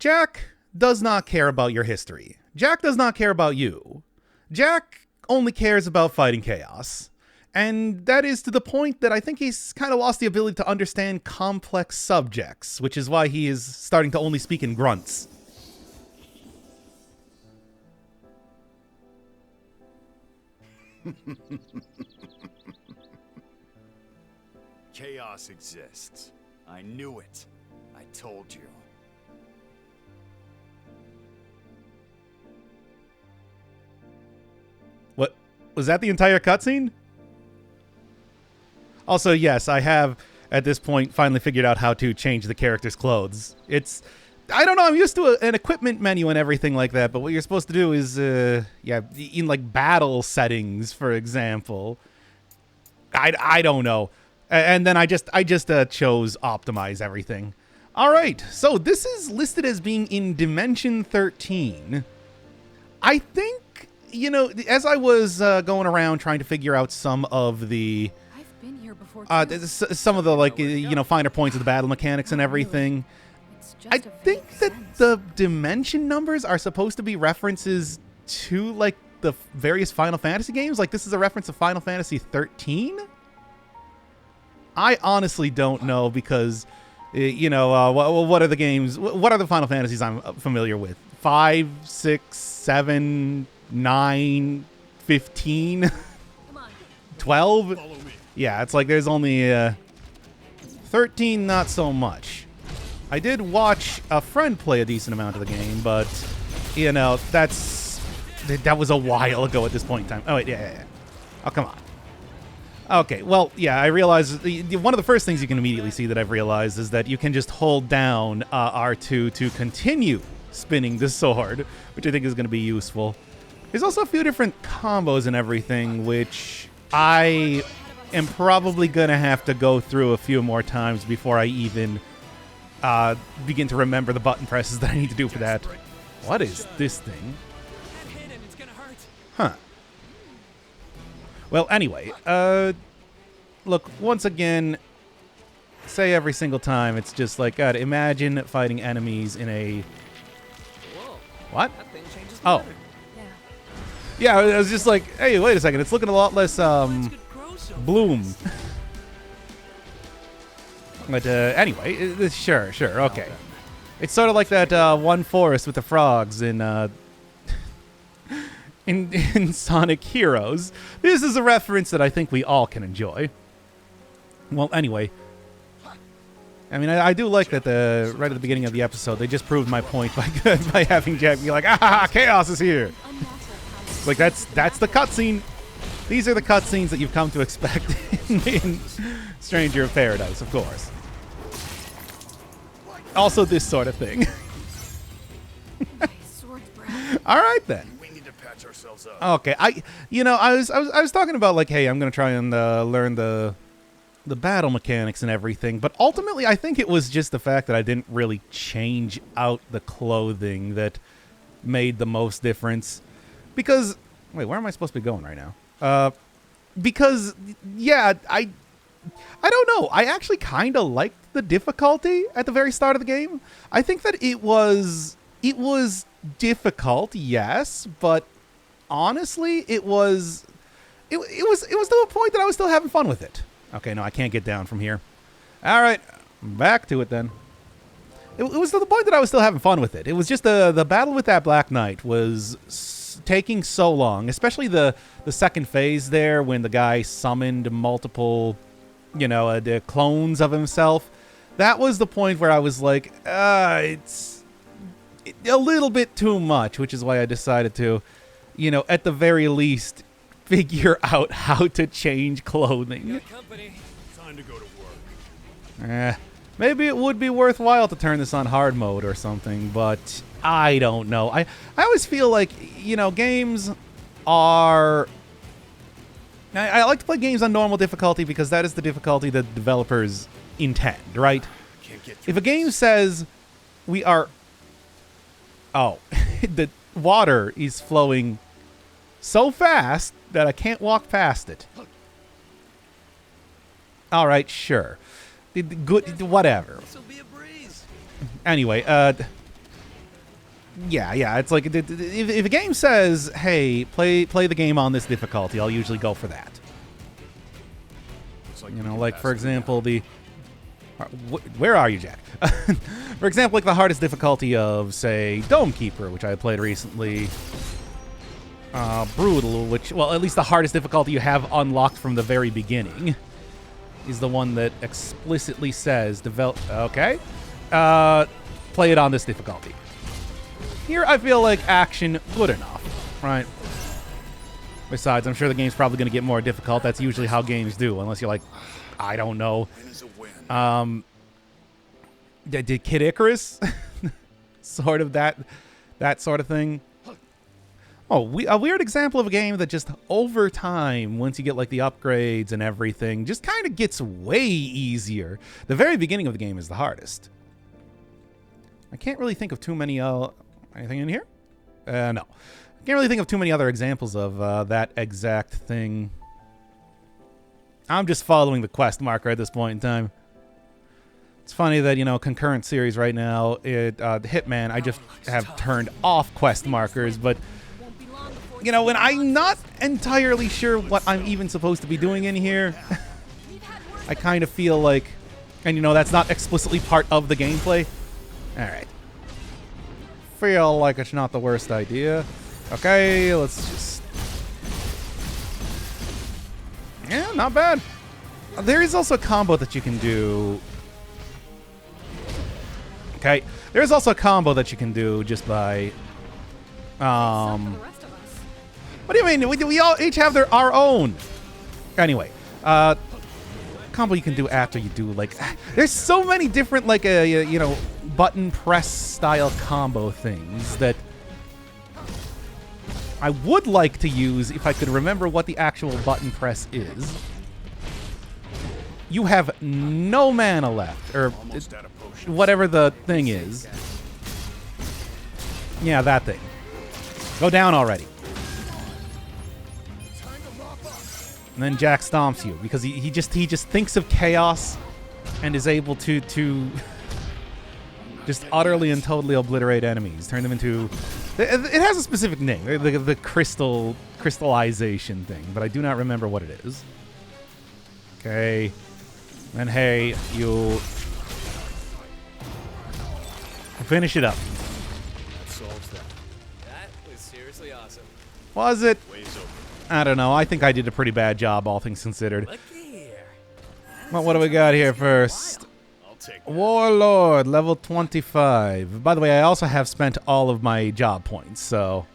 Jack does not care about your history. Jack does not care about you. Jack only cares about fighting chaos. And that is to the point that I think he's kind of lost the ability to understand complex subjects, which is why he is starting to only speak in grunts. Chaos exists. I knew it. I told you. What? Was that the entire cutscene? Also, yes, I have, at this point, finally figured out how to change the character's clothes. I don't know, I'm used to an equipment menu and everything like that, but what you're supposed to do is, in, like, battle settings, for example. I don't know. And then I just chose optimize everything. All right, so this is listed as being in Dimension 13. I think, you know, as I was going around trying to figure out some of the... I've been here before some of the, like, you know, finer points of the battle mechanics and everything. I think that the dimension numbers are supposed to be references to, like, the various Final Fantasy games. Like, this is a reference to Final Fantasy 13? I honestly don't know because, you know, what are the games? What are the Final Fantasies I'm familiar with? 5, 6, 7, 9, 15, 12? Yeah, it's like there's only 13, not so much. I did watch a friend play a decent amount of the game, but, you know, that was a while ago at this point in time. Oh, wait, yeah. Oh, come on. Okay, well, yeah, I realized one of the first things you can immediately see that I've realized is that you can just hold down R2 to continue spinning the sword, which I think is going to be useful. There's also a few different combos and everything, which I am probably going to have to go through a few more times before I even begin to remember the button presses that I need to do for that. What is this thing? Huh. Well, anyway, look, once again, say every single time, it's just like, God, imagine fighting enemies in a... What? Oh. Yeah, I was just like, hey, wait a second, it's looking a lot less, bloom. But, anyway, sure, okay. It's sort of like that, one forest with the frogs in, in Sonic Heroes. This is a reference that I think we all can enjoy. Well, anyway. I mean, I do like that right at the beginning of the episode, they just proved my point by having Jack be like, ah, chaos is here. Like, that's the cutscene. These are the cutscenes that you've come to expect in Stranger of Paradise, of course. Also this sort of thing. All right, then. Okay, I was talking about, like, hey, I'm gonna try and learn the battle mechanics and everything, but ultimately I think it was just the fact that I didn't really change out the clothing that made the most difference. Because wait, where am I supposed to be going right now? Because yeah, I don't know. I actually kind of liked the difficulty at the very start of the game. I think that it was difficult, yes, but honestly, it was to a point that I was still having fun with it. Okay, no, I can't get down from here. All right, back to it then. It was to the point that I was still having fun with it. It was just the battle with that Black Knight was taking so long, especially the second phase there when the guy summoned multiple, you know, the clones of himself. That was the point where I was like, it's a little bit too much, which is why I decided to, you know, at the very least, figure out how to change clothing. Time to go to work. Maybe it would be worthwhile to turn this on hard mode or something, but I don't know. I always feel like, you know, games are... I like to play games on normal difficulty because that is the difficulty that developers intend, right? If a game says we are... Oh, the water is flowing so fast that I can't walk past it. All right, sure. Good, whatever. Anyway, Yeah. It's like if a game says, "Hey, play the game on this difficulty," I'll usually go for that. You know, like for example, where are you, Jack? For example, like the hardest difficulty of, say, Dome Keeper, which I played recently. Brutal, which, well, at least the hardest difficulty you have unlocked from the very beginning, is the one that explicitly says okay, play it on this difficulty. Here, I feel like action good enough, right? Besides, I'm sure the game's probably going to get more difficult. That's usually how games do, unless you're like, I don't know. Did Kid Icarus? Sort of that sort of thing. Oh, a weird example of a game that just over time, once you get like the upgrades and everything, just kind of gets way easier. The very beginning of the game is the hardest. I can't really think of too many... anything in here? No. I can't really think of too many other examples of that exact thing. I'm just following the quest marker at this point in time. It's funny that, you know, concurrent series right now, Hitman, I just have turned off quest markers, but, you know, when I'm not entirely sure what I'm even supposed to be doing in here, I kind of feel like, and, you know, that's not explicitly part of the gameplay. All right. Feel like it's not the worst idea. Okay, let's just... Yeah, not bad. There is also a combo that you can do. Okay, there is also a combo that you can do just by... What do you mean? We all each have our own. Anyway, combo you can do after you do, like... There's so many different, like, you know, button press style combo things that I would like to use if I could remember what the actual button press is. You have no mana left, or whatever the thing is. Yeah, that thing. Go down already. And then Jack stomps you because he just thinks of chaos and is able to just utterly and totally obliterate enemies, turn them into... It has a specific name, the crystallization thing, but I do not remember what it is. Okay. And hey, you... Finish it up. That solves that. That was seriously awesome. Was it? I don't know. I think I did a pretty bad job, all things considered. Looky here. Well, what do we got here first? Warlord, level 25. By the way, I also have spent all of my job points, so...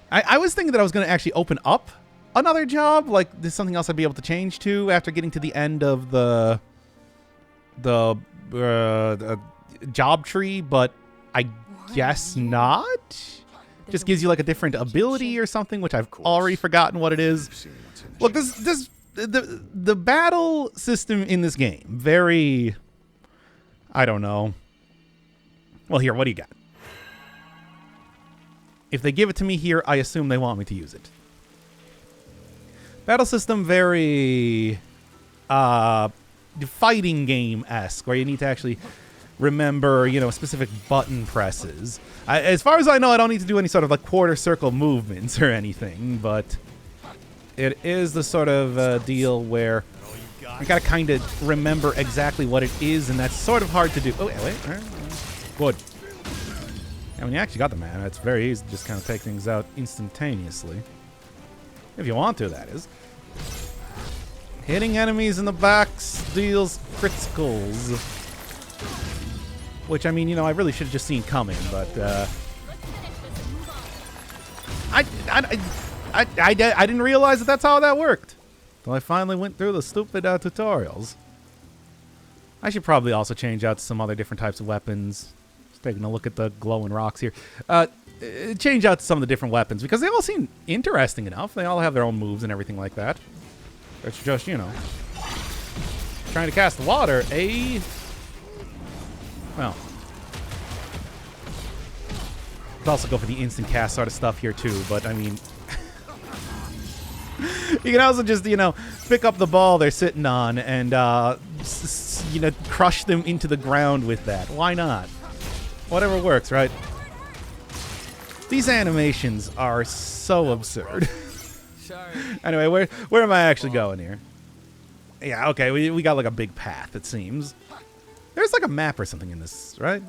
I was thinking that I was going to actually open up another job, like there's something else I'd be able to change to after getting to the end of the job tree, but I guess not? Just gives you like a different ability or something, which I've already forgotten what it is. Look, the battle system in this game, very... I don't know. Well, here, what do you got? If they give it to me here, I assume they want me to use it. Battle system very fighting game-esque, where you need to actually remember, you know, specific button presses. As far as I know, I don't need to do any sort of like quarter circle movements or anything, but it is the sort of deal where I gotta kind of remember exactly what it is, and that's sort of hard to do. Oh, wait. Good. And when you actually got the mana, it's very easy to just kind of take things out instantaneously. If you want to, that is. Hitting enemies in the back deals criticals. Which, I mean, you know, I really should have just seen coming, but, I didn't realize that that's how that worked. Until I finally went through the stupid tutorials. I should probably also change out to some other different types of weapons. Just taking a look at the glowing rocks here. Change out to some of the different weapons, because they all seem interesting enough. They all have their own moves and everything like that. It's just, you know, trying to cast water, well, could also go for the instant cast sort of stuff here too, but I mean, you can also just, you know, pick up the ball they're sitting on and, you know, crush them into the ground with that. Why not? Whatever works, right? These animations are so absurd. Sorry. Anyway, where am I actually going here? Yeah, okay, we got like a big path, it seems. There's like a map or something in this, right?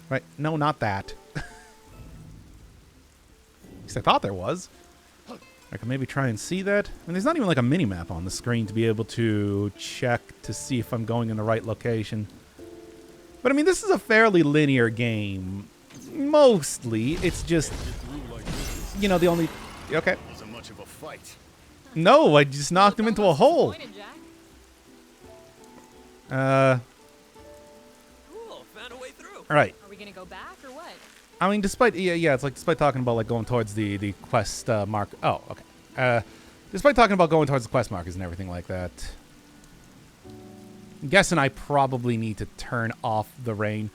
Right? No, not that. At least I thought there was. I can maybe try and see that. I mean, there's not even like a mini-map on the screen to be able to check to see if I'm going in the right location. But I mean, this is a fairly linear game. Mostly, it's just, you know, the only... Okay. Wasn't much of a fight. No, I just knocked him into a hole. Cool, found a way through. Right. Are we gonna go back or what? I mean, despite it's like despite talking about like going towards the quest mark. Oh, okay. Despite talking about going towards the quest markers and everything like that, I'm guessing I probably need to turn off the rain.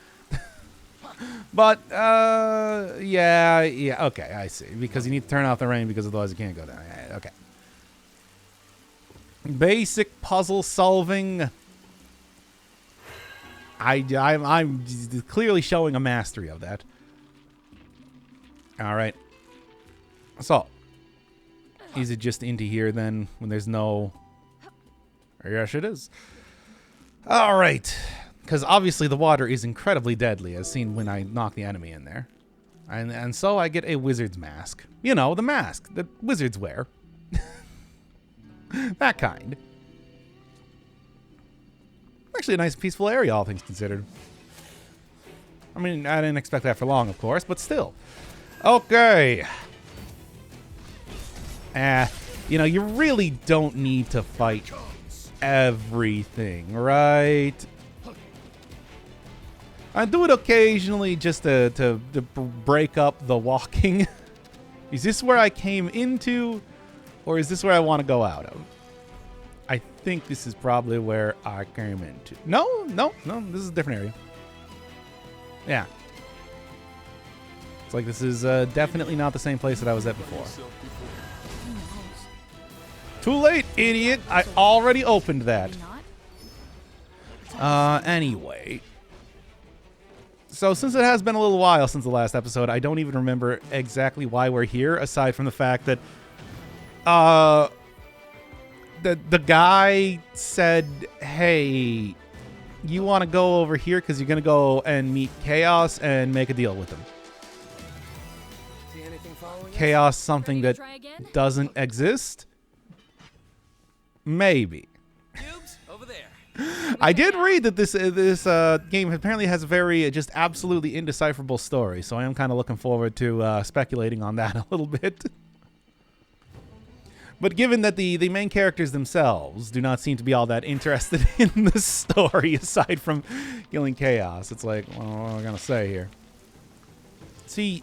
But yeah, okay, I see. Because you need to turn off the rain because otherwise you can't go down. Yeah, okay. Basic puzzle solving. I'm clearly showing a mastery of that. All right. So, is it just into here then when there's no... Yes, it is. All right. Because obviously the water is incredibly deadly, as seen when I knock the enemy in there. And so I get a wizard's mask. You know, the mask that wizards wear. That kind. Actually a nice peaceful area, all things considered. I mean, I didn't expect that for long, of course, but still. Okay. You know, you really don't need to fight everything, right? I do it occasionally just to break up the walking. Is this where I came into, or is this where I want to go out of? I think this is probably where I came into. No, this is a different area. Yeah. It's like this is definitely not the same place that I was at before. Too late, idiot. I already opened that. Anyway. So since it has been a little while since the last episode, I don't even remember exactly why we're here, aside from the fact that the guy said, hey, you want to go over here because you're going to go and meet Chaos and make a deal with him. See anything following us? Chaos, something that Try again? doesn't exist? Maybe. Cubes over there. I did read that this game apparently has a very just absolutely indecipherable story, so I am kind of looking forward to speculating on that a little bit. But given that the main characters themselves do not seem to be all that interested in the story, aside from killing Chaos, it's like, well, what am I gonna say here? See,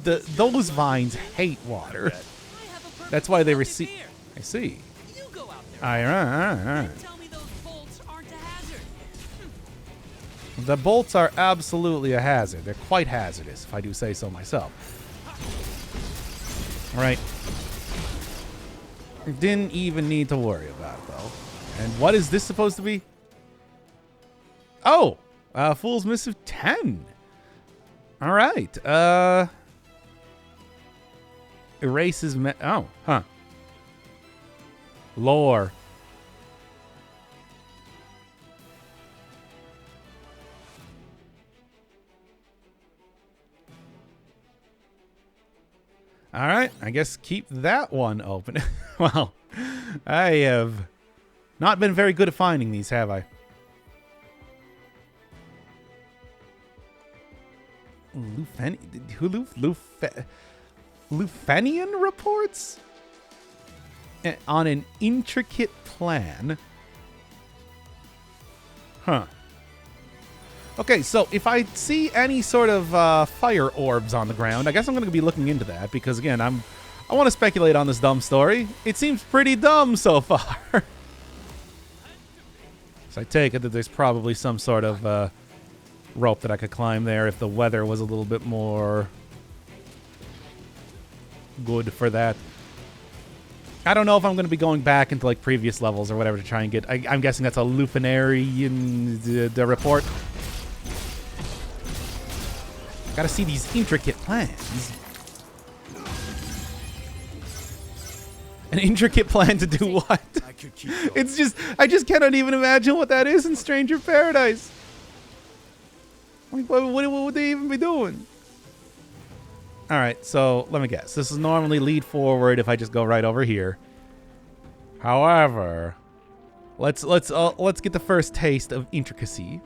those vines hate water. That's why they receive. I see. You go out there. All right. Tell me those bolts aren't a hazard. The bolts are absolutely a hazard. They're quite hazardous, if I do say so myself. All right. Didn't even need to worry about it, though. And what is this supposed to be? Oh! Fool's Missive 10. All right. Erases... Oh, huh. Lore. All right, I guess keep that one open. Well, I have not been very good at finding these, have I? Lufenian reports? On an intricate plan. Huh. Okay, so if I see any sort of fire orbs on the ground, I guess I'm going to be looking into that because, again, I want to speculate on this dumb story. It seems pretty dumb so far. So I take it that there's probably some sort of rope that I could climb there if the weather was a little bit more good for that. I don't know if I'm going to be going back into like previous levels or whatever to try and get... I'm guessing that's a Lufenarian the report. Gotta see these intricate plans. An intricate plan to do what? I could keep going. It's just, I just cannot even imagine what that is in Stranger Paradise. Like, what would they even be doing? All right, so let me guess. This is normally lead forward if I just go right over here. However, let's get the first taste of intricacy.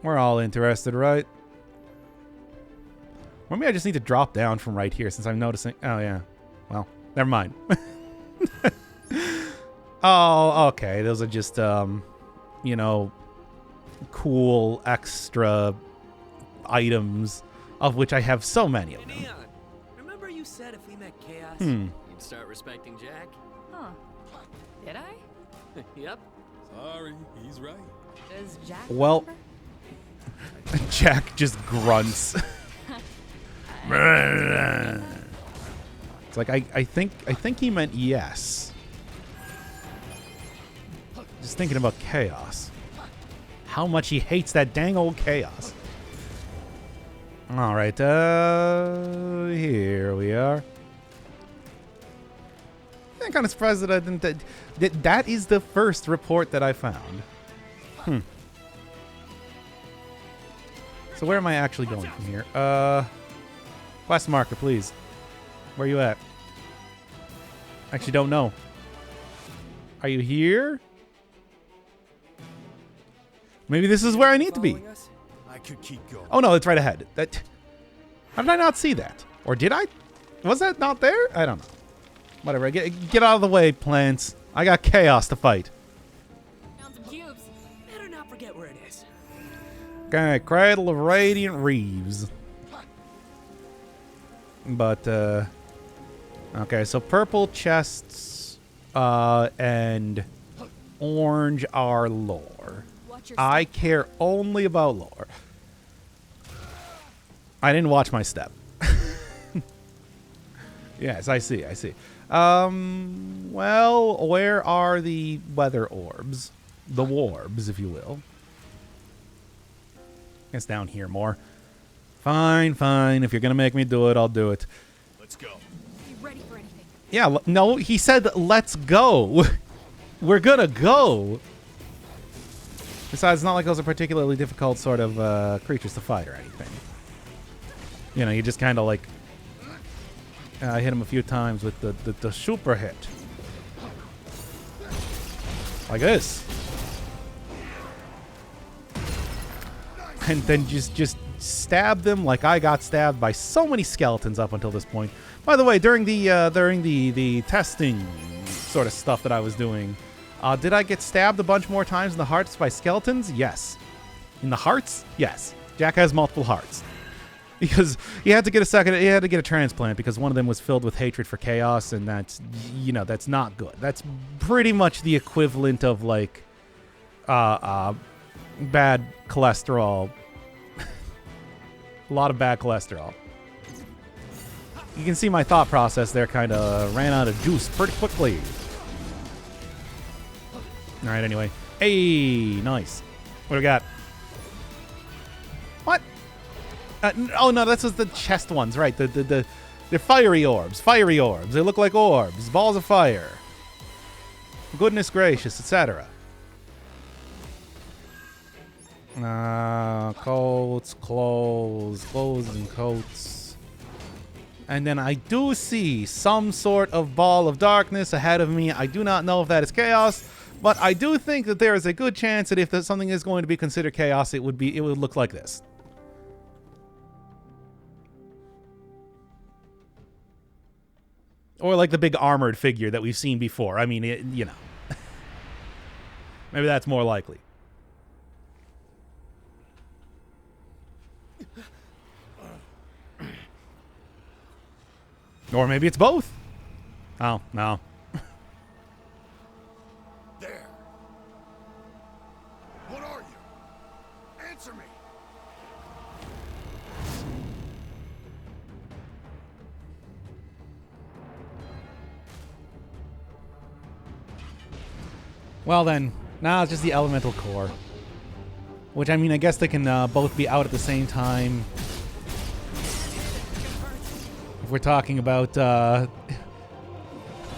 We're all interested, right? Maybe I just need to drop down from right here since I'm noticing. Oh yeah. Well, never mind. Oh, okay. Those are just you know, cool extra items, of which I have so many of them. Neon, remember you said if we met Chaos, Hmm. you'd start respecting Jack? Huh. Did I? Yep. Sorry, he's right. Does Jack Well, remember? Jack just grunts. It's like I think he meant yes. Just thinking about Chaos. How much he hates that dang old Chaos. All right, here we are. I'm kind of surprised that I didn't. That is the first report that I found. So where am I actually going from here? Quest marker, please. Where you at? Actually, don't know. Are you here? Maybe this is where I need to be. Following us? I could keep going. Oh no, it's right ahead. That. How did I not see that? Or did I? Was that not there? I don't know. Whatever. Get out of the way, plants. I got Chaos to fight. Found some cubes. Better not forget where it is. Okay, Cradle of Radiant Reeves. But okay, so purple chests and orange are lore. Watch your I care only about lore. I didn't watch my step. Yes, I see. Well, where are the weather orbs? The warbs, if you will. It's down here more. Fine. If you're going to make me do it, I'll do it. Let's go. Be ready for anything. Yeah, no, he said, let's go. We're going to go. Besides, it's not like those are particularly difficult sort of creatures to fight or anything. You know, you just kind of like... I hit him a few times with the super hit. Like this. And then just stab them like I got stabbed by so many skeletons up until this point. By the way, during the testing sort of stuff that I was doing, did I get stabbed a bunch more times in the hearts by skeletons? Yes. In the hearts? Yes. Jack has multiple hearts. Because he had to get a transplant because one of them was filled with hatred for Chaos, and that's, you know, that's not good. That's pretty much the equivalent of like bad cholesterol. A lot of bad cholesterol. You can see my thought process there kind of ran out of juice pretty quickly. All right, anyway. Hey, nice. What do we got? What? Oh no, that's just the chest ones, right? They're fiery orbs. Fiery orbs. They look like orbs. Balls of fire. Goodness gracious, etc. Coats, clothes and coats. And then I do see some sort of ball of darkness ahead of me. I do not know if that is Chaos, but I do think that there is a good chance that if something is going to be considered Chaos, it would look like this. Or like the big armored figure that we've seen before. I mean, you know. Maybe that's more likely. Or maybe it's both. Oh, no. There. What are you? Answer me. Well then, now it's just the elemental core. Which, I mean, I guess they can both be out at the same time. If we're talking about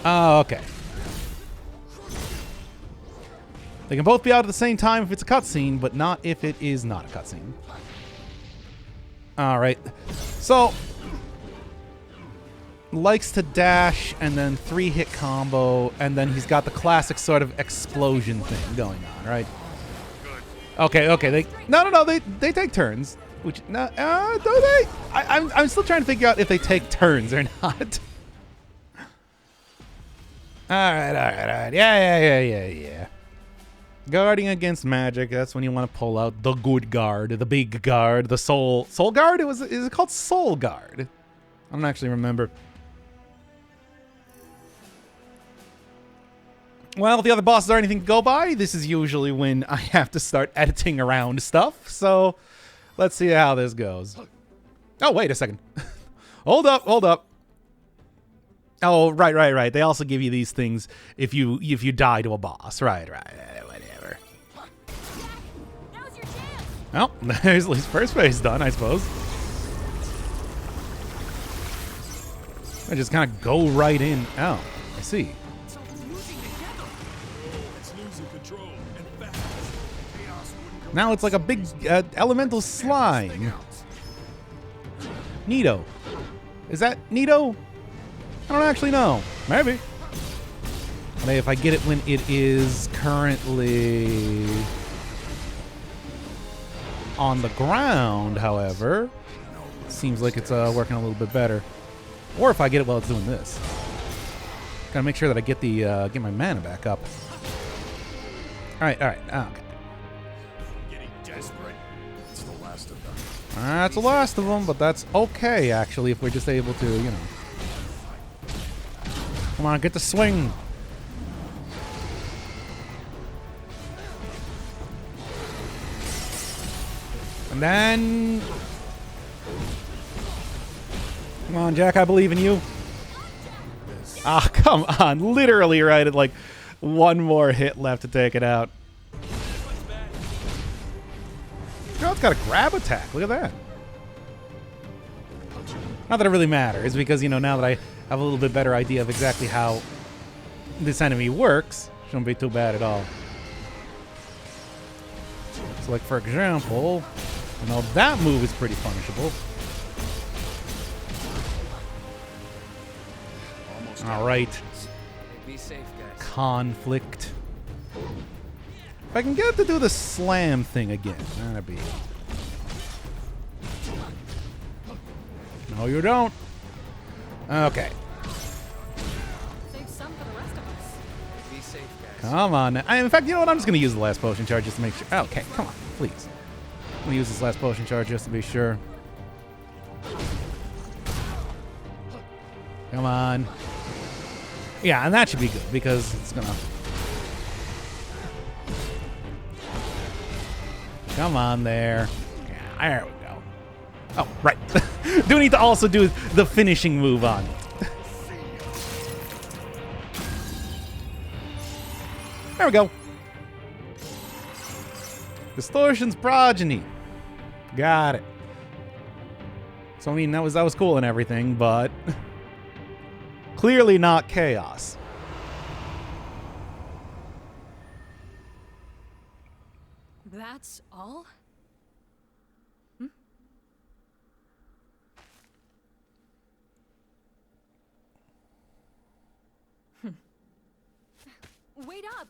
Oh, okay. They can both be out at the same time if it's a cutscene, but not if it is not a cutscene. All right. So, likes to dash and then 3-hit combo, and then he's got the classic sort of explosion thing going on, right? Okay. No. They take turns. Which do they? I'm still trying to figure out if they take turns or not. All right. Yeah. Guarding against magic. That's when you want to pull out the good guard, the big guard, the soul guard. Is it called soul guard? I don't actually remember. Well, if the other bosses are anything to go by, this is usually when I have to start editing around stuff. So let's see how this goes. Oh, wait a second. Hold up. Oh, right. They also give you these things if you die to a boss. Right. Whatever. Now's your chance. Well, there's at least first phase done, I suppose. I just kind of go right in. Oh, I see. It's losing control and fast. Chaos wouldn't go Now it's like a big elemental slime. Nito. Is that Nito? I don't actually know. Maybe. Maybe if I get it when it is currently on the ground, however, seems like it's working a little bit better. Or if I get it while it's doing this. Gotta make sure that I get the get my mana back up. All right. Okay. getting desperate. It's the last of them. That's the last of them, but that's okay actually if we're just able to, you know. Come on, get the swing. And then... Come on, Jack, I believe in you. Ah, come on. Literally right at like one more hit left to take it out. Oh, it's got a grab attack. Look at that. Not that it really matters, because, you know, now that I have a little bit better idea of exactly how this enemy works, shouldn't be too bad at all. So, like, for example, you know, that move is pretty punishable. All right. Be safe, guys. Conflict. If I can get it to do the slam thing again, that'd be... No, you don't. Okay. Save some for the rest of us. Be safe, guys. Come on. In fact, you know what? I'm just going to use the last potion charge just to make sure. Okay, come on, please. I'm going to use this last potion charge just to be sure. Come on. Yeah, and that should be good because it's going to... Come on there. Yeah, there we go. Oh, right. Do need to also do the finishing move on it. There we go. Distortion's progeny. Got it. So I mean that was cool and everything, but clearly not chaos. That's all? Wait up!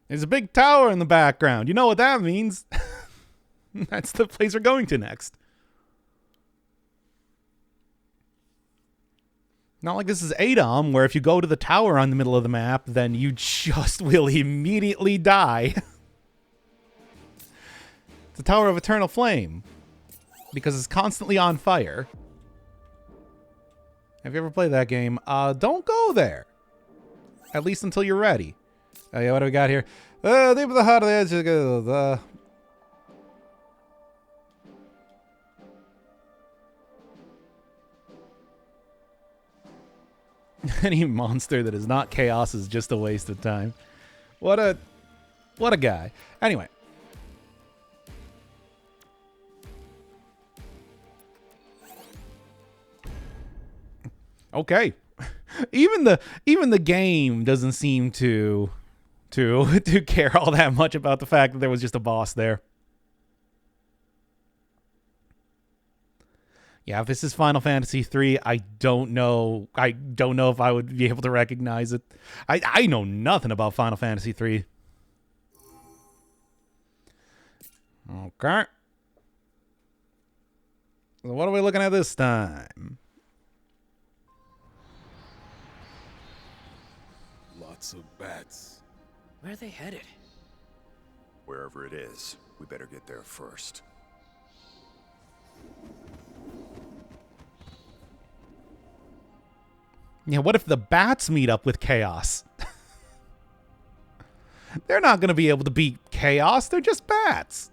There's a big tower in the background. You know what that means. That's the place we're going to next. Not like this is Adom, where if you go to the tower on the middle of the map, then you just will immediately die. It's the Tower of Eternal Flame. Because it's constantly on fire. Have you ever played that game? Don't go there. At least until you're ready. Oh yeah, what do we got here? Deep of the heart of the edge. Any monster that is not chaos is just a waste of time. What a guy. Anyway. Okay. Even the game doesn't seem to care all that much about the fact that there was just a boss there. Yeah, if this is Final Fantasy III, I don't know if I would be able to recognize it. I know nothing about Final Fantasy III. Okay. So what are we looking at this time? Lots of bats. Where are they headed? Wherever it is, we better get there first. Yeah, what if the bats meet up with Chaos? They're not going to be able to beat Chaos. They're just bats.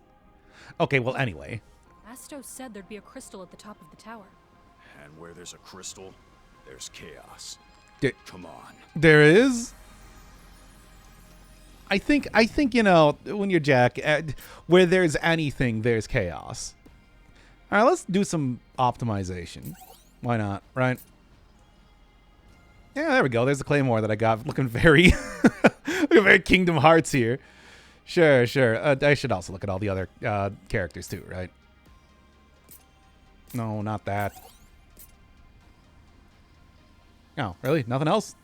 Okay, well, anyway. Astos said there'd be a crystal at the top of the tower. And where there's a crystal, there's chaos. Come on. There is? I think you know, when you're Jack, where there's anything, there's chaos. All right, let's do some optimization. Why not, right? Yeah, there we go. There's the Claymore that I got. Looking very, looking very Kingdom Hearts here. Sure. I should also look at all the other characters too, right? No, not that. Oh, really? Nothing else?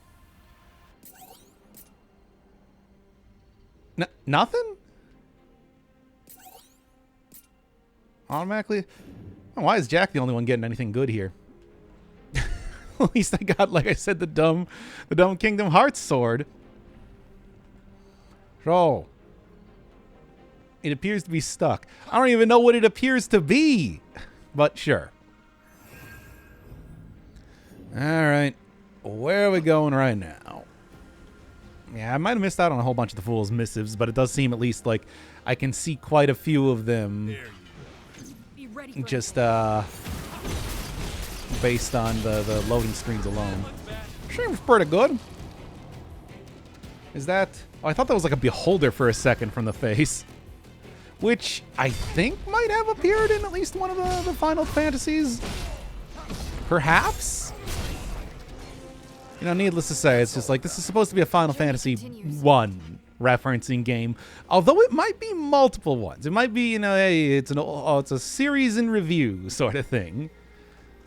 Nothing? Automatically? Oh, why is Jack the only one getting anything good here? At least I got, like I said, the dumb Kingdom Hearts sword. So, it appears to be stuck. I don't even know what it appears to be, but sure. All right, where are we going right now? Yeah, I might have missed out on a whole bunch of the Fool's Missives, but it does seem at least like I can see quite a few of them. Be ready for Just based on the loading screens alone. Seems pretty good. Is that... Oh, I thought that was like a beholder for a second from the face. Which I think might have appeared in at least one of the Final Fantasies. Perhaps? You know, needless to say, it's just like, this is supposed to be a Final Fantasy 1 referencing game. Although it might be multiple ones. It might be, you know, hey, it's a series in review sort of thing.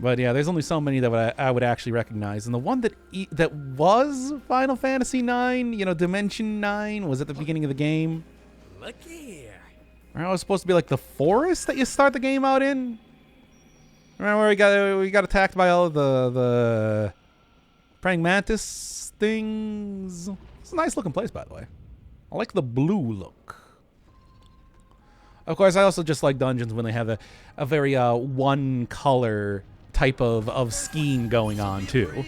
But yeah, there's only so many that I would actually recognize. And the one that was Final Fantasy 9, you know, Dimension 9, was at the beginning of the game. Look here. Right, it was supposed to be like the forest that you start the game out in. Remember where we got attacked by all of the praying mantis things. It's a nice looking place, by the way. I like the blue look. Of course, I also just like dungeons when they have a very one color type of scheme going on too.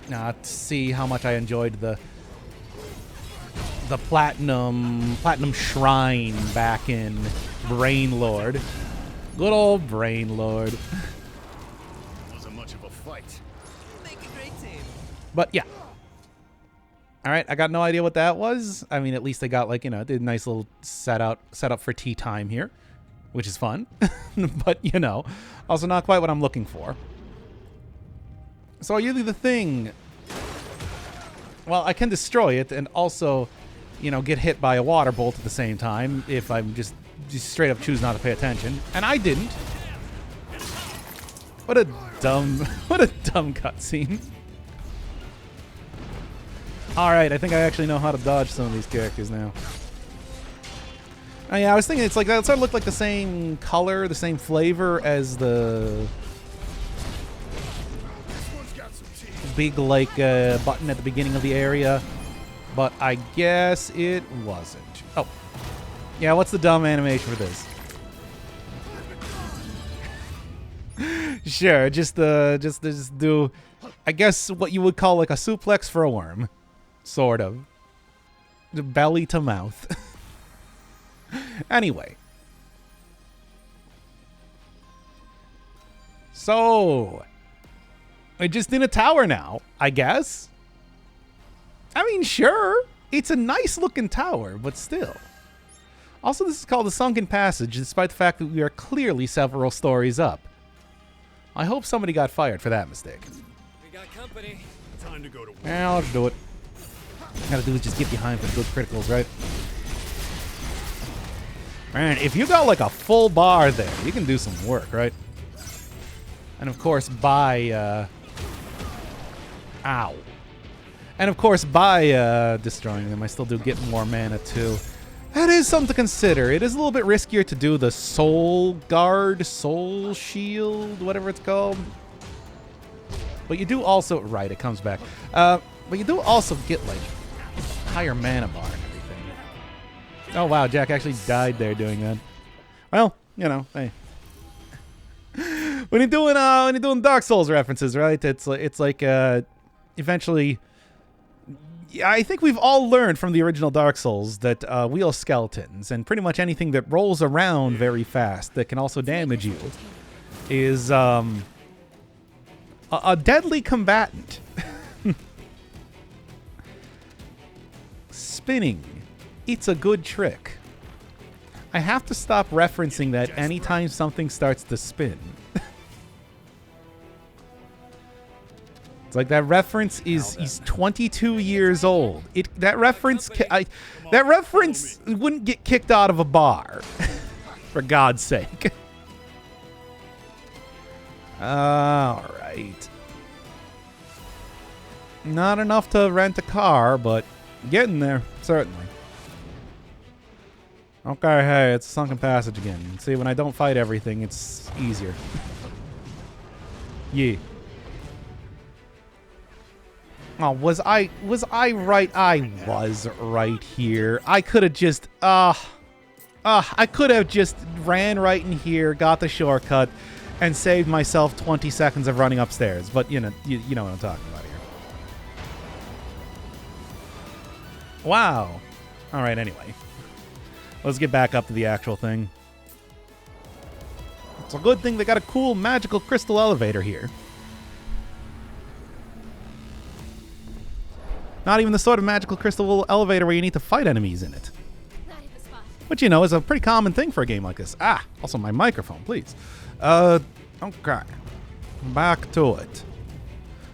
Now, to see how much I enjoyed the platinum shrine back in Brain Lord. Good old Brain Lord. Wasn't much of a fight. Make a great team. But yeah. All right, I got no idea what that was. I mean, at least they got, like, you know, did a nice little setup for tea time here, which is fun. But, you know, also not quite what I'm looking for. So usually the thing, well, I can destroy it and also, you know, get hit by a water bolt at the same time if I'm just straight up choose not to pay attention. And I didn't. What a dumb cutscene. Alright, I think I actually know how to dodge some of these characters now. Oh yeah, I was thinking it's like that sort of looked like the same color, the same flavor as the big like button at the beginning of the area, but I guess it wasn't. Oh, yeah. What's the dumb animation for this? Sure, just do, I guess what you would call like a suplex for a worm, sort of, belly to mouth. Anyway. So, we're just in a tower now, I guess. I mean, sure. It's a nice looking tower, but still. Also, this is called the Sunken Passage, despite the fact that we are clearly several stories up. I hope somebody got fired for that mistake. We got company. Time to go to work. Yeah, let's do it. Gotta do is just get behind for the good criticals, right? Man, if you got like a full bar there, you can do some work, right? And of course, by ow. And of course, by destroying them, I still do get more mana too. That is something to consider. It is a little bit riskier to do the Soul Guard, Soul Shield, whatever it's called. But you do also, right, it comes back. But you do also get like higher mana bar and everything. Oh wow, Jack actually died there doing that. Well, you know, hey. When you're doing Dark Souls references, right? It's like eventually. Yeah, I think we've all learned from the original Dark Souls that wheel skeletons and pretty much anything that rolls around very fast that can also damage you is a deadly combatant. Spinning. It's a good trick. I have to stop referencing that anytime something starts to spin. It's like that reference is 22 years old. That reference wouldn't get kicked out of a bar. For God's sake. All right. Not enough to rent a car, but getting there, certainly. Okay, hey, it's a sunken passage again. See, when I don't fight everything, it's easier. Yeah. Oh, was I right? I was right here. I could have just, I could have just ran right in here, got the shortcut, and saved myself 20 seconds of running upstairs. But, you know what I'm talking about here. Wow. All right, anyway. Let's get back up to the actual thing. It's a good thing they got a cool magical crystal elevator here. Not even the sort of magical crystal elevator where you need to fight enemies in it. Which, you know, is a pretty common thing for a game like this. Ah, also my microphone, please. Okay. Back to it.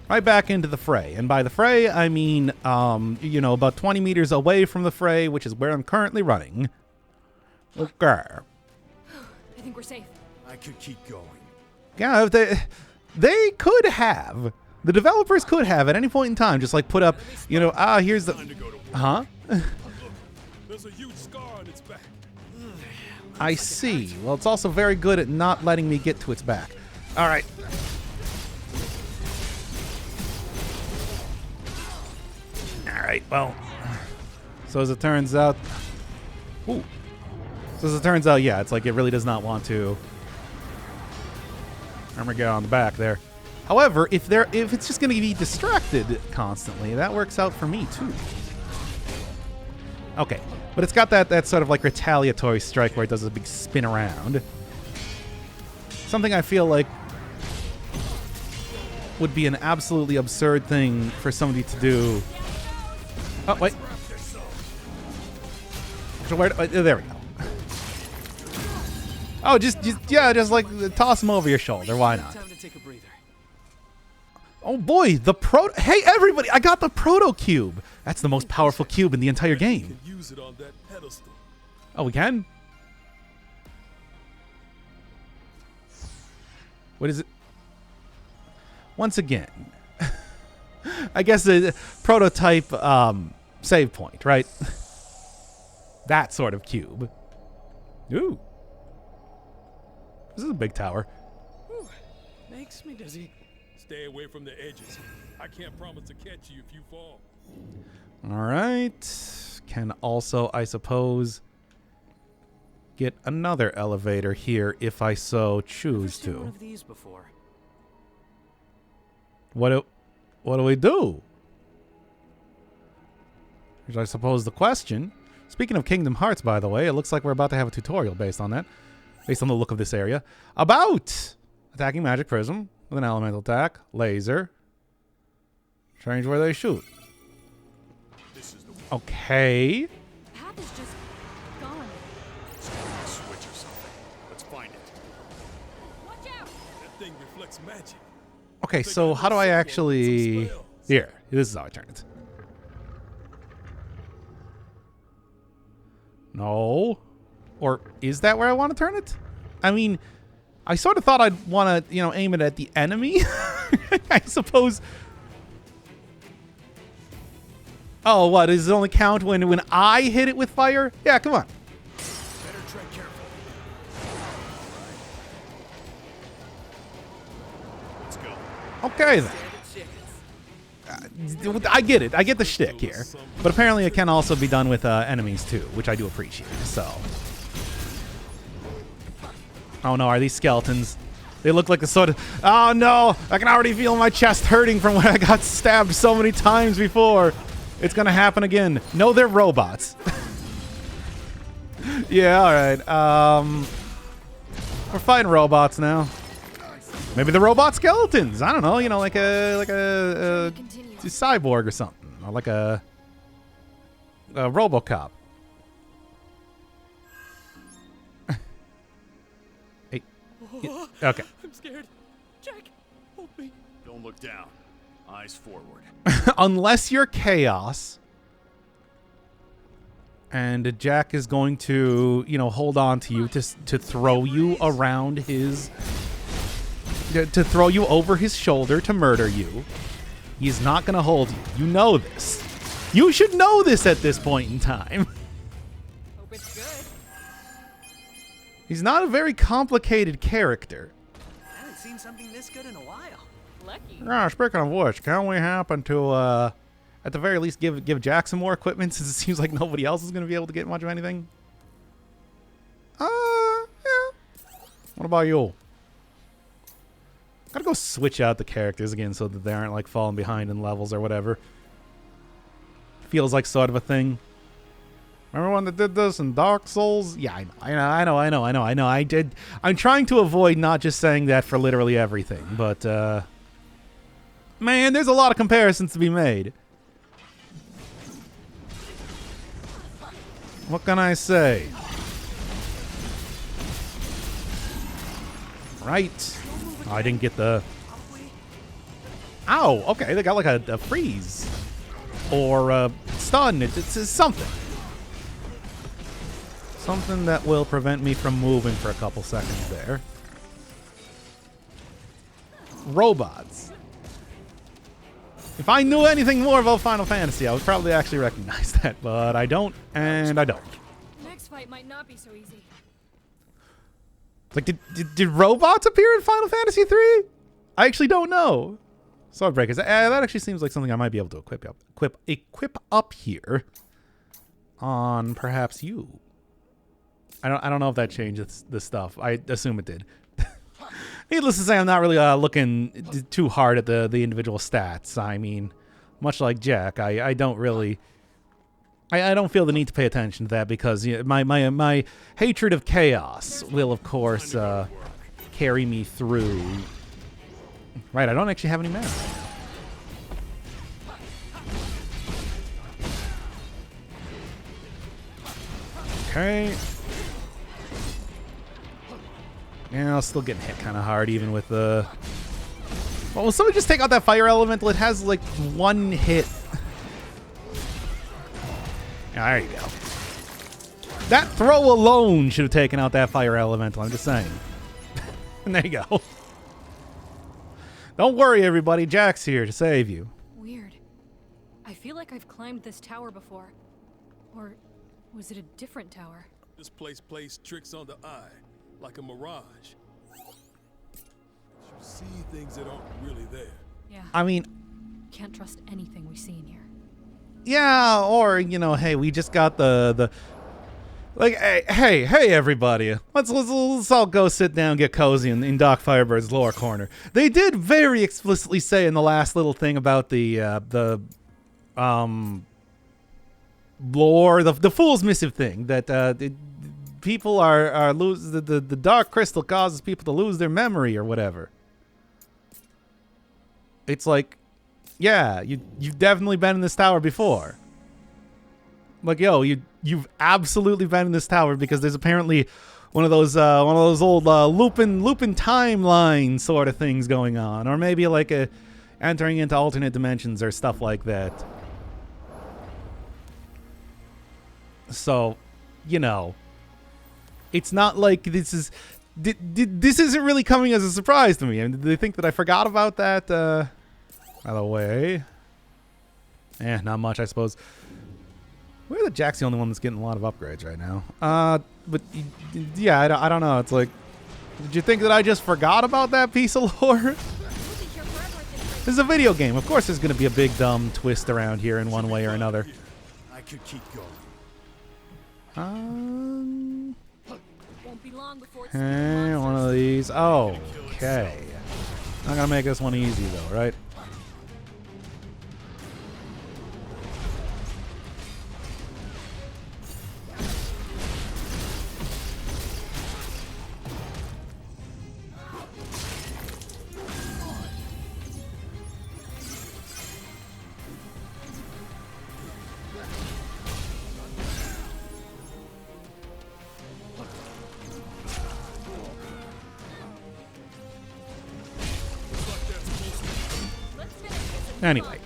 Right back into the fray. And by the fray, I mean, you know, about 20 meters away from the fray, which is where I'm currently running. Okay. I think we're safe. I could keep going. Yeah, they could have. The developers could have at any point in time just like put up, you know, here's the... Huh? There's a huge scar on its back. I see. Well, it's also very good at not letting me get to its back. All right. All right, well. So as it turns out... Ooh. So as it turns out, yeah, it's like it really does not want to... I'm gonna get on the back there. However, if it's just going to be distracted constantly, that works out for me too. Okay, but it's got that sort of like retaliatory strike where it does a big spin around. Something I feel like would be an absolutely absurd thing for somebody to do. Oh, wait. There we go. Oh, just like toss them over your shoulder. Why not? Time to take a breather. Oh boy, Hey everybody, I got the Proto Cube. That's the most powerful cube in the entire game. You can use it on that pedestal. Oh, we can? What is it? Once again, I guess the prototype save point, right? That sort of cube. Ooh. This is a big tower. Whew. Makes me dizzy. Stay away from the edges. I can't promise to catch you if you fall. All right. Can also, I suppose, get another elevator here if I so choose to. One of these before. What do we do? Here's, I suppose, the question. Speaking of Kingdom Hearts, by the way, it looks like we're about to have a tutorial based on that, based on the look of this area, about attacking Magic Prism with an elemental attack, laser, change where they shoot. Okay. The path is just gone. Switch or something. Let's find it. Watch out! thing reflects magic. Okay, so how do I actually... Here, this is how I turn it. No. Or is that where I want to turn it? I mean, I sort of thought I'd want to, aim it at the enemy. I suppose. Oh, what? Does it only count when I hit it with fire? Yeah, come on. Better tread carefully. Let's go. Okay, then. I get it. I get the shtick here. But apparently it can also be done with enemies, too, which I do appreciate, so. Oh, no. Are these skeletons? They look like a sort of... Oh, no. I can already feel my chest hurting from when I got stabbed so many times before. It's going to happen again. No, they're robots. Yeah, all right. We're fighting robots now. Maybe the robot skeletons. I don't know. Like a cyborg or something, or like a RoboCop. Hey. Okay. I'm scared. Jack, hold me. Don't look down. Eyes forward. Unless you're Chaos, and Jack is going to, hold on to you to throw you around his... to throw you over his shoulder to murder you. He's not going to hold you. You know this. You should know this at this point in time. Hope it's good. He's not a very complicated character. I haven't seen something this good in a while. Lucky. Speaking of which, can we happen to, at the very least, give Jack some more equipment, since it seems like nobody else is going to be able to get much of anything? Yeah. What about you? Gotta go switch out the characters again so that they aren't like falling behind in levels or whatever. Feels like sort of a thing. Remember when they did this in Dark Souls? Yeah, I know. I did. I'm trying to avoid not just saying that for literally everything, but man, there's a lot of comparisons to be made. What can I say? Right. Oh, I didn't get the... Ow! Okay, they got like a freeze. Or a stun. It's something. Something that will prevent me from moving for a couple seconds there. Robots. If I knew anything more about Final Fantasy, I would probably actually recognize that. But I don't, and I don't. Next fight might not be so easy. Like, did robots appear in Final Fantasy 3? I actually don't know. Swordbreakers. That actually seems like something I might be able to equip up here. On perhaps you. I don't know if that changes the stuff. I assume it did. Needless to say, I'm not really looking too hard at the individual stats. I mean, much like Jack, I don't really... I don't feel the need to pay attention to that because my hatred of chaos will, of course, carry me through. Right, I don't actually have any mana. Okay. Yeah, I'm still getting hit kind of hard, even with the... Well, will somebody just take out that fire elemental? It has, like, one hit. Yeah, there you go. That throw alone should have taken out that fire elemental, I'm just saying. And there you go. Don't worry, everybody. Jack's here to save you. Weird. I feel like I've climbed this tower before. Or was it a different tower? This place plays tricks on the eye, like a mirage. You see things that aren't really there. Yeah. I mean... Can't trust anything we see in here. Yeah, or, hey, we just got the like, hey, everybody. Let's all go sit down and get cozy in Doc Firebird's lower corner. They did very explicitly say in the last little thing about the lore, the Fool's Missive thing, that people are lose the Dark Crystal causes people to lose their memory or whatever. It's like, yeah, you've definitely been in this tower before. Like, yo, you've absolutely been in this tower because there's apparently one of those old Lupin timeline sort of things going on, or maybe like a entering into alternate dimensions or stuff like that. So, you know, it's not like this isn't really coming as a surprise to me. I mean, did they think that I forgot about that? By the way, not much, I suppose. Weird that Jack's the only one that's getting a lot of upgrades right now. But yeah, I don't know. It's like, did you think that I just forgot about that piece of lore? This is a video game. Of course, there's going to be a big dumb twist around here in one way or another. I could keep going. Won't be long before it's One of these. Oh, okay. Not gonna make this one easy though, right? Anyway.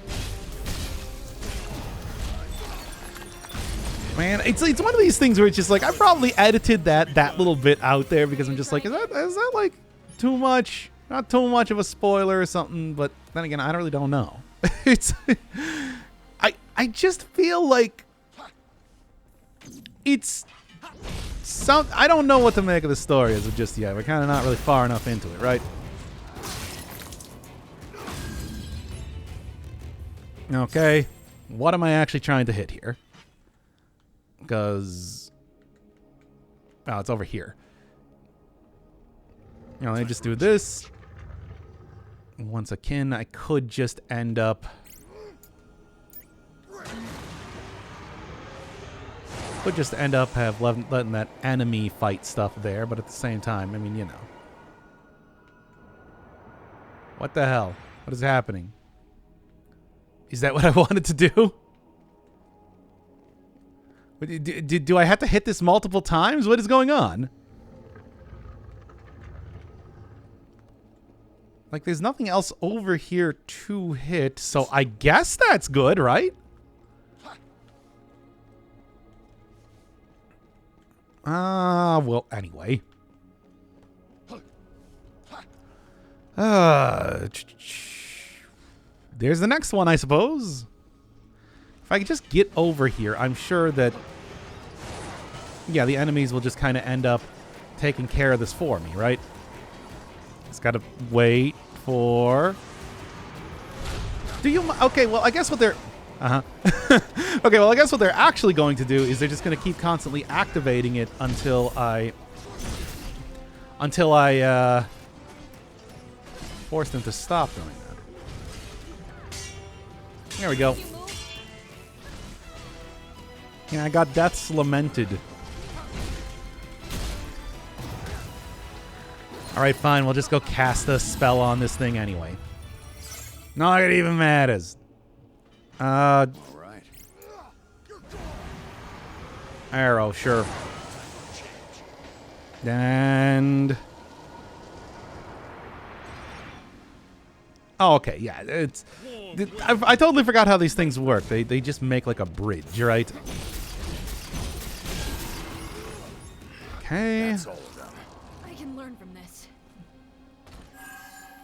Man, it's one of these things where it's just like, I probably edited that little bit out there because I'm just like, is that like too much? Not too much of a spoiler or something, but then again, I really don't know. It's I just feel like it's some, I don't know what to make of the story as of just yet. We're kind of not really far enough into it, right? Okay, what am I actually trying to hit here? Because, oh, it's over here. You know, let me just do this. Once again, I could just end up... letting that enemy fight stuff there, but at the same time, I mean, you know. What the hell? What is happening? Is that what I wanted to do? Do I have to hit this multiple times? What is going on? Like, there's nothing else over here to hit, so I guess that's good, right? Well, anyway. There's the next one, I suppose. If I could just get over here, I'm sure that, yeah, the enemies will just kind of end up taking care of this for me, right? Just gotta wait for... Okay, well, I guess what they're... Okay, well, I guess what they're actually going to do is they're just going to keep constantly activating it until I force them to stop doing that. There we go. Yeah, I got deaths lamented. Alright, fine. We'll just go cast a spell on this thing anyway. Not it even matters. Alright. Arrow, sure. And... oh, okay, yeah. I totally forgot how these things work. They just make like a bridge, right? Okay. That's all of them. I can learn from this.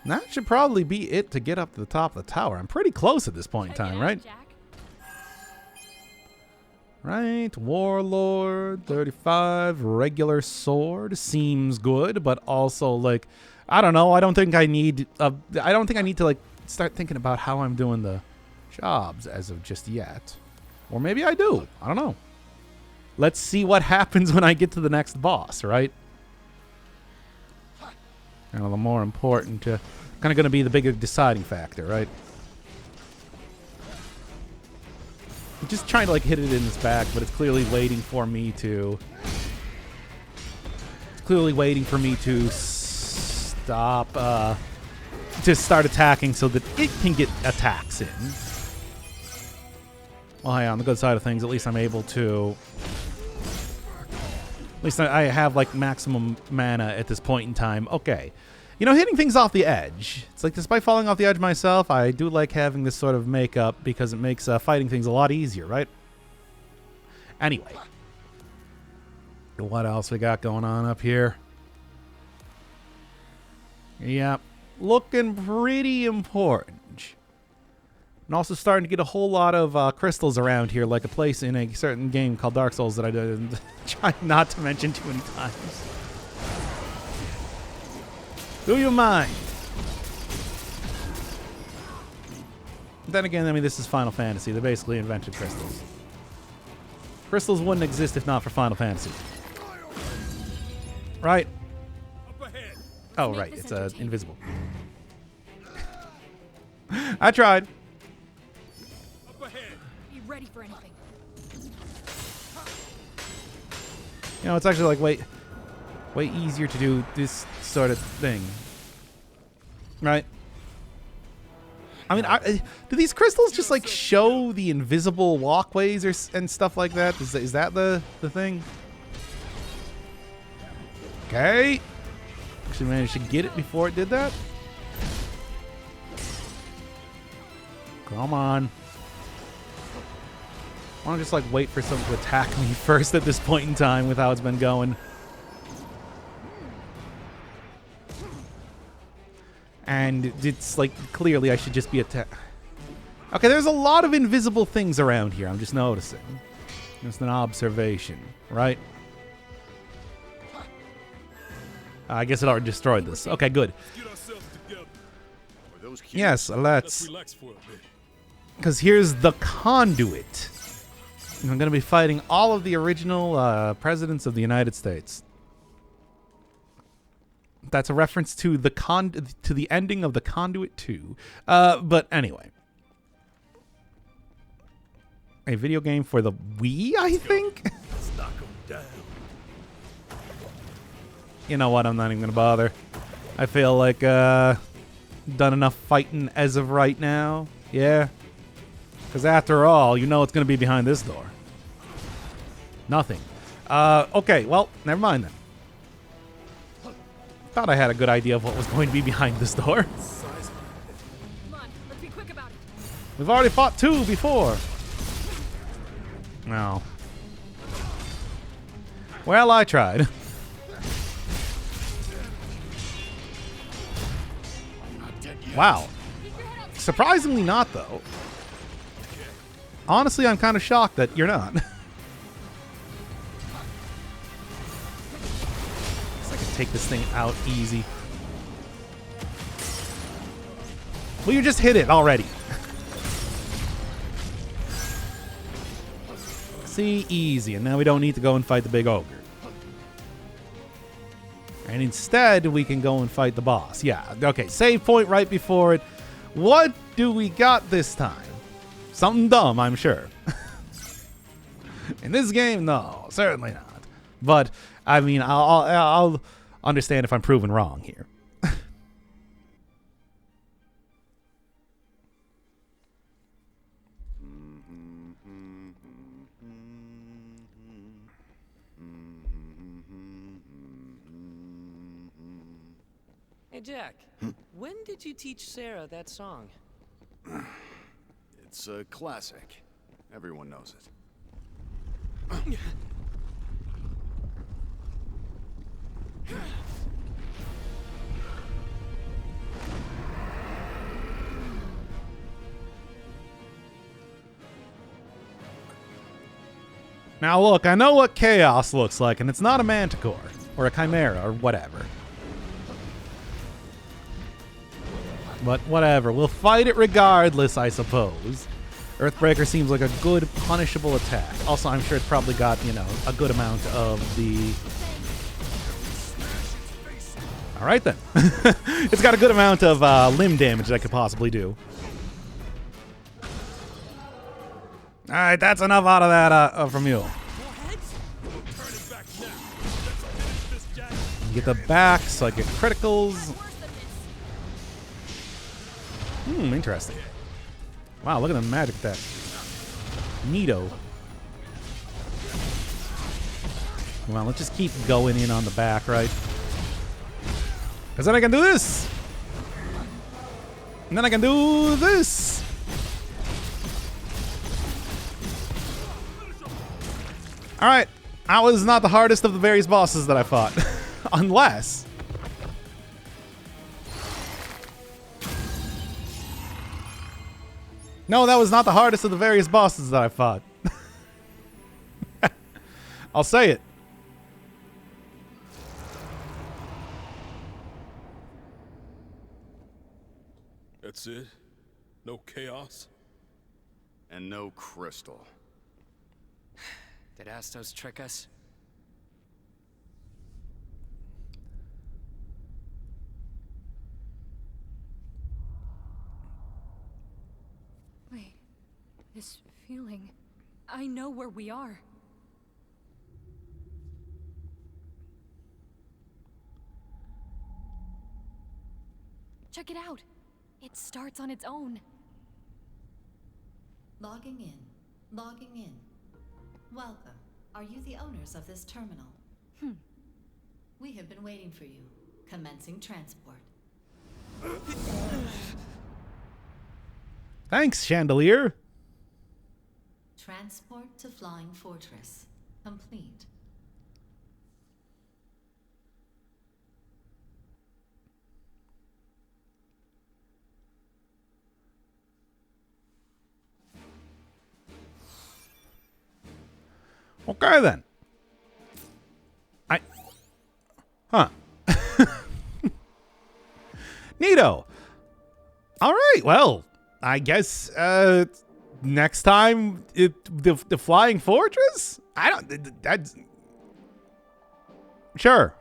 That should probably be it to get up to the top of the tower. I'm pretty close at this point in time, right? Jack? Right, Warlord, 35, regular sword, seems good, but also, like, I don't know, I don't think I need to, like, start thinking about how I'm doing the jobs as of just yet. Or maybe I do, I don't know. Let's see what happens when I get to the next boss, right? You know, the more important, kind of going to be the bigger deciding factor, right? I'm just trying to like hit it in its back, but it's clearly waiting for me to... it's clearly waiting for me to stop, to start attacking so that it can get attacks in. Well, hey, on the good side of things, at least I'm able to At least I have, like, maximum mana at this point in time. Okay. You know, hitting things off the edge. It's like, despite falling off the edge myself, I do like having this sort of makeup because it makes fighting things a lot easier, right? Anyway. What else we got going on up here? Yeah, looking pretty important. And also starting to get a whole lot of crystals around here, like a place in a certain game called Dark Souls that I did try not to mention too many times. Do you mind? Then again, I mean, this is Final Fantasy. They basically invented crystals. Crystals wouldn't exist if not for Final Fantasy. Right? Oh, right. It's invisible. I tried. Be ready for anything. You know, it's actually like way easier to do this sort of thing. Right? I mean, do these crystals just like show the invisible walkways and stuff like that? Is that the thing? Okay. Actually managed to get it before it did that. Come on. I want to just like wait for something to attack me first at this point in time with how it's been going. And it's like clearly I should just be attacked. Okay, there's a lot of invisible things around here. I'm just noticing. Just an observation, right? I guess it already destroyed this. Okay, good. Yes, let's. Because here's the conduit. And I'm going to be fighting all of the original presidents of the United States. That's a reference to the ending of the Conduit 2. But anyway. A video game for the Wii, I think? Let's knock 'em down. You know what? I'm not even going to bother. I feel like done enough fighting as of right now. Yeah. Because after all, you know what's going to be behind this door. Nothing. Okay, well, never mind then. Thought I had a good idea of what was going to be behind this door. Come on, let's be quick about it. We've already fought 2 before. No. Well, I tried. Wow. Surprisingly not, though. Honestly, I'm kind of shocked that you're not. Guess I can take this thing out easy. Well, you just hit it already. See, easy. And now we don't need to go and fight the big ogre. And instead, we can go and fight the boss. Yeah, okay, save point right before it. What do we got this time? Something dumb, I'm sure. In this game, no, certainly not. But, I mean, I'll understand if I'm proven wrong here. Hey, Jack. When did you teach Sarah that song? It's a classic. Everyone knows it. Now look, I know what chaos looks like, and it's not a manticore, or a chimera, or whatever. But whatever, we'll fight it regardless, I suppose. Earthbreaker seems like a good, punishable attack. Also, I'm sure it's probably got, you know, a good amount of the... Alright then. It's got a good amount of limb damage that I could possibly do. Alright, that's enough out of that from you. Get the back so I get criticals. Interesting. Wow, look at the magic attack. Neato. Well, let's just keep going in on the back, right? Because then I can do this. And then I can do this. Alright. That was not the hardest of the various bosses that I fought. Unless... No, that was not the hardest of the various bosses that I fought. I'll say it. That's it? No chaos? And no crystal. Did Astos trick us? Wait, this feeling. I know where we are. Check it out. It starts on its own. Logging in. Logging in. Welcome. Are you the owners of this terminal? We have been waiting for you. Commencing transport. Thanks, Chandelier. Transport to Flying Fortress. Complete. Okay, then. Huh. Neato. All right, well, I guess, next time, the Flying Fortress? That's... Sure.